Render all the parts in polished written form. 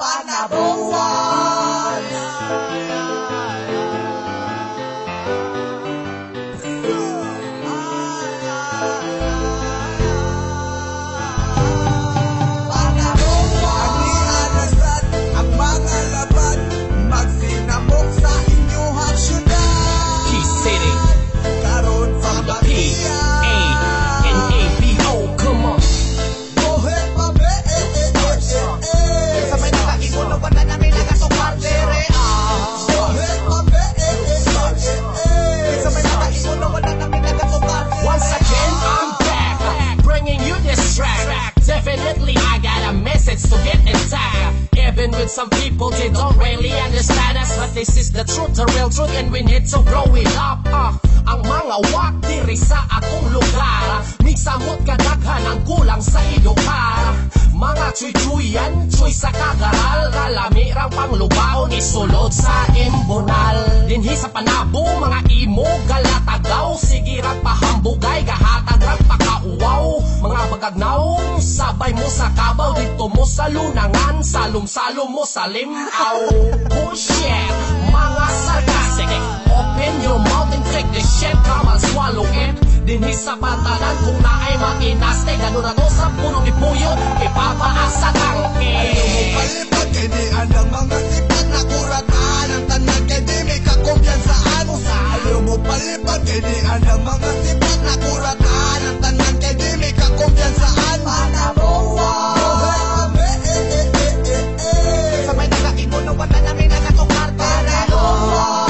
panabuhay. To get intact. Even with some people, they don't really understand us, but this is the truth, the real truth, and we need to blow it up. Ang mga wak diri sa atong lugar, misamot kadaghan ang kulang sa idokar. Mga chuy-chuyan, chuy sa kagaral, kalamirang panglubaon isulod sa imbonal. Dinhi sa panabo, mga imo galatagaw, sige rag pahambugay, gahatag rag pakauwaw. Mga bagagnaw, sabay mo sa kabaw, dito mo sa lunangan, salom-salom mo sa limaw. Bullshit, mga sarcastic, open your mouth and take this shit, come and swallow it. Dinhi sa pantanan, kung naay makinastig, ano na to sa puno ni Puyo, ipapaasa tangke. Ayaw mo palipad, hindi andang mga sipag na kuratan, ang tanan kay di may kakumpiyansaan. Ayaw mo palipad, hindi andang mga sipag na kuratan, ang tanan kay di may kakumpiyansaan. Panabuhay, sa may nakaingon na wala namin nakatukar. Panabuhay,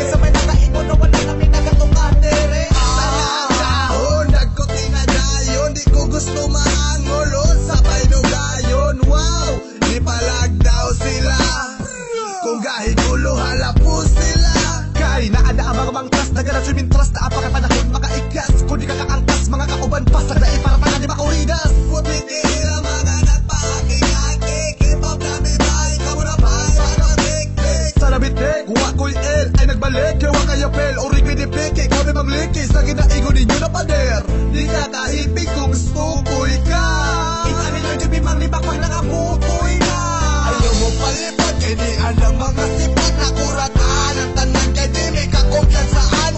sa may nakaingon na wala namin nakatukar. Tanagahon, nagkutinadayon, di ko gusto maangolon sa painugayon. Wow, di palag daw sila, kung gahigulo halapos sila. Kay naada ang mga mangtas, nagana swimming trust na apakapanahon makaikas. Kung di ka kaangkas, mga kauban pasag na para tanan di makuridas. Puti tira mga nagpakikakik, hip-hop na bibay, kamo na pay, pagkatik-tik. Sa nabitik, wakoy el, ay nagbalik, kaya wakayapel, o rig pinipiki, kami maglikis, na ginaigo ninyo na pader. Di ka kahipig kung stukoy ka, itanin yung jubi manglibak pag nakaputoy na. Ayaw mo palipad, kay di andang mga sipag na kuratan, ang tanan kay di may kakumpiyansaan.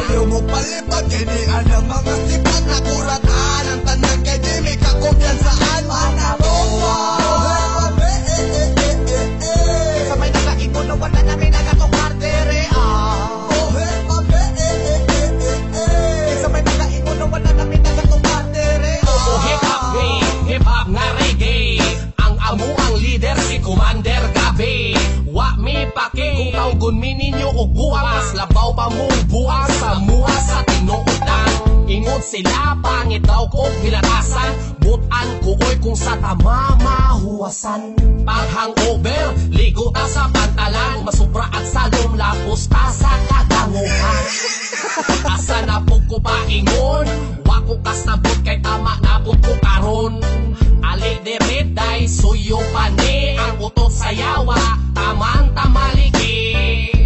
Ayaw mo palipad, kay di andang mga sipag na kuratan, ang tanan kay di may kakumpiyansaan. Panabuhay, sa may nakaingon na wala namin nakatukar dere. Sa may nakaingon na wala namin nakatukar dere. Hip-hop nga reggae, ang amo ang leader si Commander Gabi. Wa mi pake kung tawgon mi ninyo og buang, mas labaw pa mo buang sa mua sa tinuodan. Ingon sila pangit daw ko bilatasan, butan ko oy kung sa tama mahuwasan. Pag hangover, ligo ta sa pantalan, masubra at salom lapos ta sa kadanguhan. Asa na po ko paingon, wa ko kasabot kay tama na po ko karon. Ali dere day suyo pani, ang utot sa yawa, tamang tamaliki.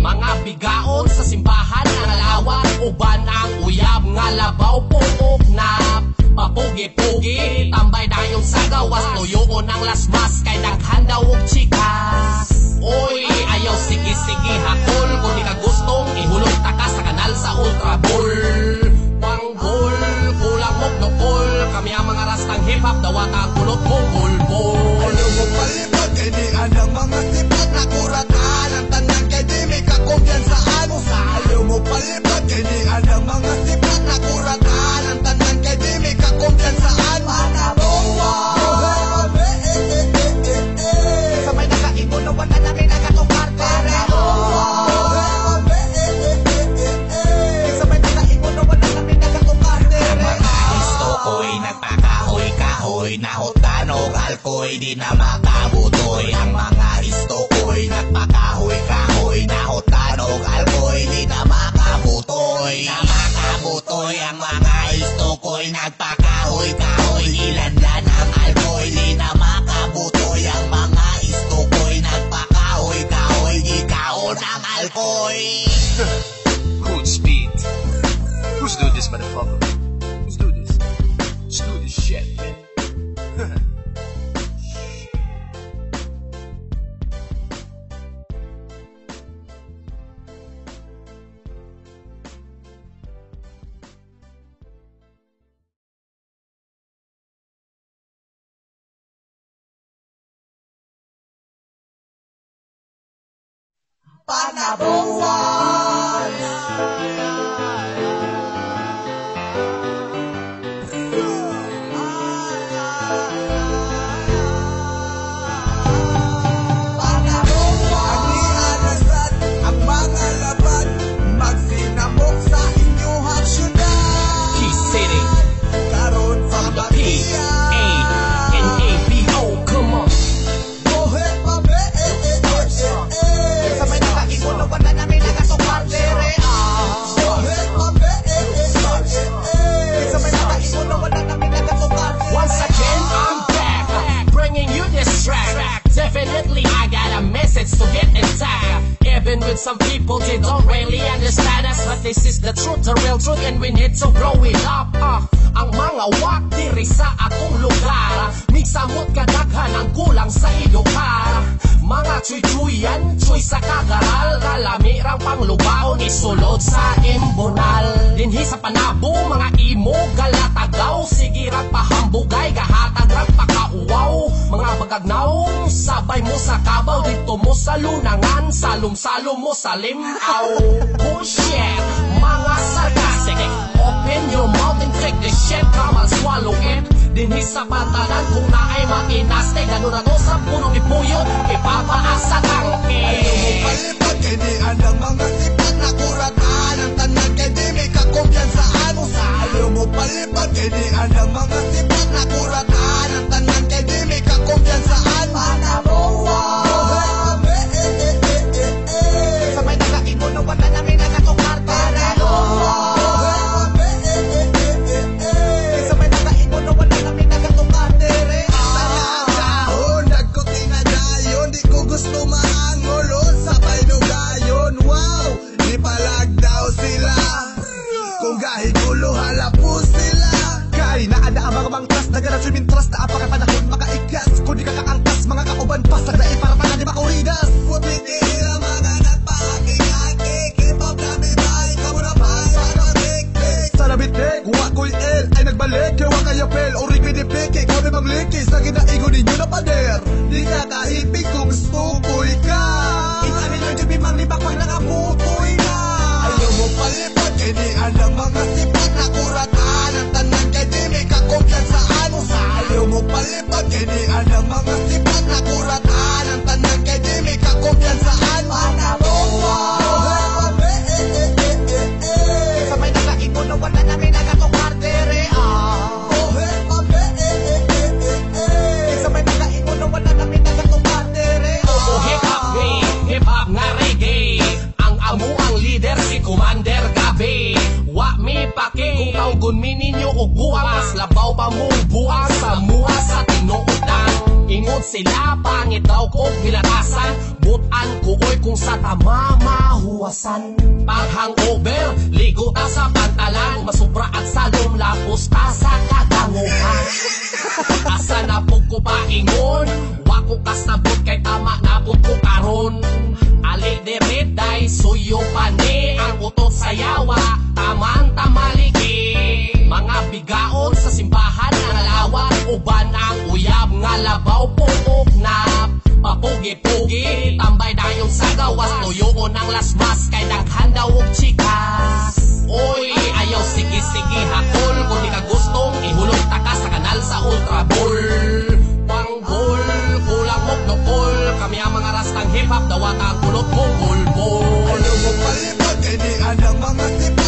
Mga bigaon sa simbahan nga lawa, uban ang uyab nga labaw puok na. Papugi-pugi, tambay na yung sa gawas, tuyoon ang lasmas, kay naghandaw og chikas. Oy, ayaw sige-sige hakol, kung di ka gustong ihulog ta ka sa kanal sa Ultra Bull. Panggol, kulang mong nukol, kami ang mga rastang hip-hop, dawat ang kulot mong bulbul. Ayaw mo palipad, kay di andang mga sipag na kuratan, ang tanan kay di may kakumpiyansaan. Ayaw mo palipad, kay di andang mga sipag na kuratan, ang tanan kay di may kakumpiyansaan. Panabuhay, sa may nakaingon na wala namin nakatukar. Panabuhay, sa may nakaingon na wala namin nakatukar. Gusto ko'y nagpakahoy-kahoy, nahotanog alkoy, di na makabutoy. Ang mga histo ko'y nagpakahoy-kahoy, nahotanog alkoy, di na makabutoy. Namakabutoy ang mga histo ko'y nagpakahoy-kahoy, ilan-lan ang alkoy, di na makabutoy. Ang mga histo ko'y nagpakahoy-kahoy, di kaon ang alkoy. Good speed. Who's do this, motherfucker? Who's do this? Let's do this shit, man. panabuhay. Ang mga laban, magsinamok sa inyong syudad. Key City, Karon sa P-A-N-A-B-O, come on. Buhe pa be, Sa may nakaigo na wala namin nakasukar dere buhe pa be, Sa may nakaigo na wala namin nakasukar dere Once again, I'm back, bringing you this track. Definitely, I got a message to get intact. Even with some people, they don't really understand us. But this is the truth, the real truth, and we need to grow it up. Ang mga wak diri sa akong lugar, migsamot kadaghan ang kulang sa edukar. Mga chuy-chuyan, chuy sa kagaral, kalamирang panglubaon, isulod sa imbonal. Dinhi sa panabo, mga imo, galatagaw, sige rang pahambugay, gahatag rang pakauwaw. Mga bagagnaw, sabay mo sa kabaw, dito mo sa lunangan, salum-salum mo sa limaw. Bullshit, mga sarcastic, open your mouth and take the shit, come and swallow it. Dinhi sa pantanan, kung naay matinaste, gano'n na to sa punong ipuyot, ipapaasa tangke. palipad kay di andang mga sipat na kuratan. Ang tanan kay di may kakumpiyansaan. Ayaw mo palipad kay di andang mga sipat na kuratan. Ang tanan kay di may kakumpiyansaan. panabuhay. Sa may nakaigo na wala namin nakasukar dere Sa may nakaigo na wala namin nakasukar dere Tanagaon, nagkutinadayon, di ko gusto maangolon sa painugayon. Wow, di palag daw sila. Kung gahigulo halapos sila. Kay naada ang mga mangtas, nagana swimming trust na apakay panahon makaigas. Kung di ka kaangkas, mga kauban pasag na iparapana di makuridas. Puti nila mga nagpakingakik. Hip-hop na bibay, kamo na pa sa tik-tik. Sa nabitik, huwa ko'y el ay nagbalik. Kewa kaya pel, o rig pinipik. Ikaw na maglikis, na ginaigo ninyo na pader. Di ka kahipig kung stukoy ka. Isa ninyo dyan bimang-libak pag nakaputoy na Ayaw mo palipad kay di andang mga sipat na kuratan. Ang tanan kay di may kakumpiyansaan. Ayaw mo palipad kay di andang mga sipat na kuratan. Ang tanan kay di may kakumpiyansaan. panabuhay. Sa may nakaigo na wala namin nakasukar dere Sa may nakaigo na wala namin nakasukar dere Hip-hop nga reggae, ang amo ang leader si Commander Gabi. Wa mi pake kung tawgon mi ninyo og buang, mas labaw pa mo buang sa mua sa tinuodan. Ingod sila pangit daw ko bilatasan, butan ko oy kung sa tama mahuwasan. Pag hangover, ligo ta sa pantalan, masubra at salom lapos ta sa kadanguhan. Asa na po ko paingon, wa ko kasabot kay tama na po ko karon. Ali dirit day suyo pani, ang utot sa yawa, tamang tamaligi. Mga bigaon sa simbahan nga lawa, uban ang uyab nga labaw pupok na. Papugi-pugi, tambay dayong sa gawas, tuyoon ang lasmas kay daghan daw og chikas. Oy, ayaw sige-sige hakol, kung di ka gustong ihulog ta ka sa kanal sa Ultra Bull. Pangbol, kulang mok nokol, kami ang mga rastang hip-hop, dawat ang kulot mong bulbol. Ayaw mo palipad kay di andang mga sipat